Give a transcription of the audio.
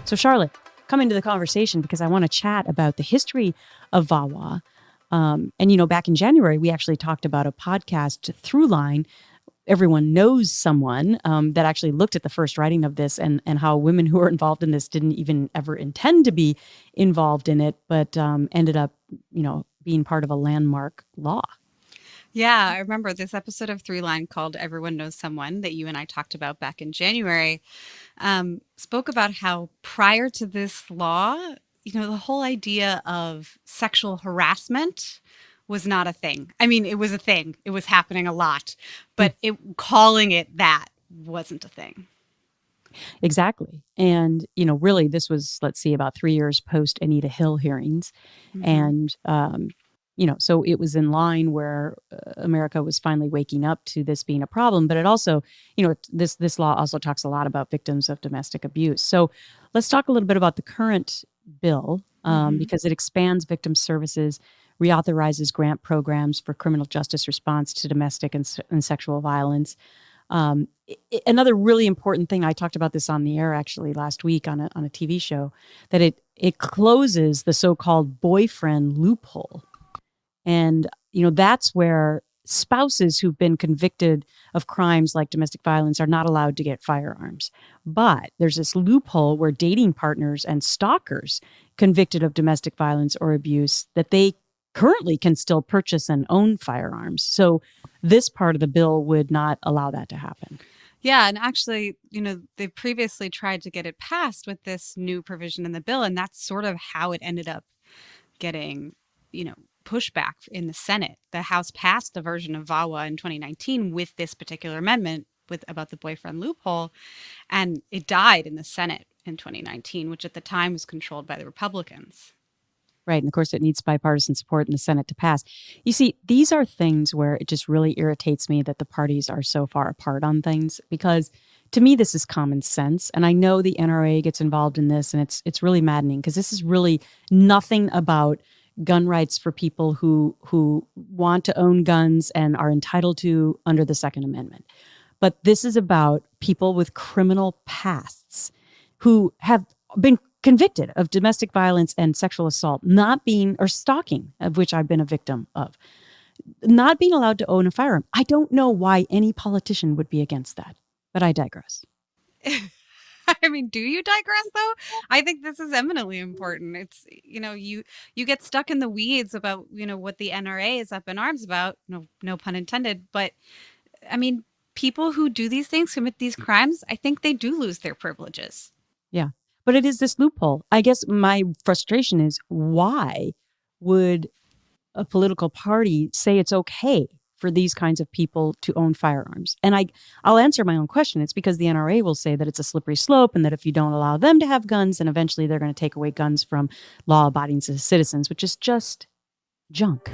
So Charlotte, come into the conversation because I want to chat about the history of VAWA. Back in January, we actually talked about a podcast Throughline. Everyone knows someone that actually looked at the first writing of this and how women who were involved in this didn't even ever intend to be involved in it, but ended up, being part of a landmark law. Yeah, I remember this episode of Throughline called Everyone Knows Someone that you and I talked about back in January, spoke about how prior to this law, the whole idea of sexual harassment was not a thing. I mean, it was a thing. It was happening a lot, but calling it that wasn't a thing. Exactly. And, really, this was, let's see, about 3 years post Anita Hill hearings. And, so it was in line where America was finally waking up to this being a problem. But it also, this law also talks a lot about victims of domestic abuse. So let's talk a little bit about the current bill because it expands victim services, reauthorizes grant programs for criminal justice response to domestic and sexual violence. Another really important thing, I talked about this on the air actually last week on a TV show, that it closes the so-called boyfriend loophole. And, that's where spouses who've been convicted of crimes like domestic violence are not allowed to get firearms. But there's this loophole where dating partners and stalkers convicted of domestic violence or abuse, that they currently can still purchase and own firearms. So this part of the bill would not allow that to happen. Yeah, and actually, they previously tried to get it passed with this new provision in the bill, and that's sort of how it ended up getting, pushback in the Senate. The House passed the version of VAWA in 2019 with this particular amendment about the boyfriend loophole, and it died in the Senate in 2019, which at the time was controlled by the Republicans. Right. And of course, it needs bipartisan support in the Senate to pass. You see, these are things where it just really irritates me that the parties are so far apart on things, because to me, this is common sense. And I know the NRA gets involved in this, and it's really maddening because this is really nothing about gun rights for people who want to own guns and are entitled to under the Second Amendment. But this is about people with criminal pasts who have been convicted of domestic violence and sexual assault, or stalking, of which I've been a victim of, not being allowed to own a firearm. I don't know why any politician would be against that, but I digress. I mean, do you digress though? I think this is eminently important. It's, you get stuck in the weeds about, what the NRA is up in arms about. No pun intended. But I mean, people who do these things, commit these crimes, I think they do lose their privileges. Yeah. But it is this loophole. I guess my frustration is, why would a political party say it's okay for these kinds of people to own firearms? And I'll answer my own question. It's because the NRA will say that it's a slippery slope, and that if you don't allow them to have guns, then eventually they're going to take away guns from law-abiding citizens, which is just junk.